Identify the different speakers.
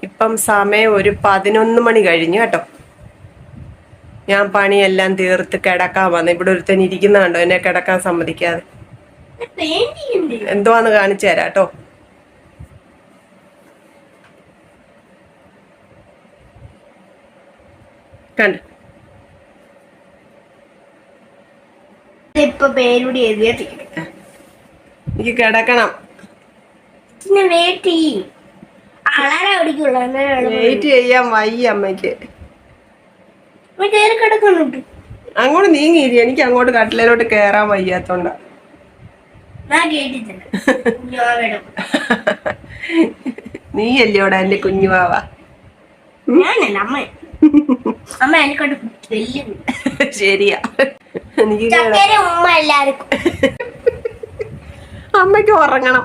Speaker 1: ഇപ്പം സമയം ഒരു 11 മണി കഴിഞ്ഞു കേട്ടോ. ഞാൻ പണിയെല്ലാം തീർത്ത് കിടക്കാൻ വന്നു. ഇവിടെ ഒരുത്തൻ ഇരിക്കുന്ന കണ്ടോ, എന്നെ കിടക്കാൻ സമ്മതിക്കാതെ. എന്തുവാന്ന് കാണിച്ചു തരാം കേട്ടോ. കണ്ട
Speaker 2: ഇപ്പൊ പേരൂടി എഴുതിയിട്ടില്ല.
Speaker 1: എനിക്ക് കിടക്കണം. വെയിറ്റ് ചെയ്യാൻ വയ്യ അമ്മയ്ക്ക്. അങ്ങോട്ട് നീങ്ങിയിരി, എനിക്ക് അങ്ങോട്ട് കട്ടിലോട്ട് കേറാൻ വയ്യാത്തോണ്ട. നീ അല്ലയോടാ എന്റെ കുഞ്ഞുവാവ. ശരിയാ, എനിക്ക് അമ്മയ്ക്ക് ഉറങ്ങണം.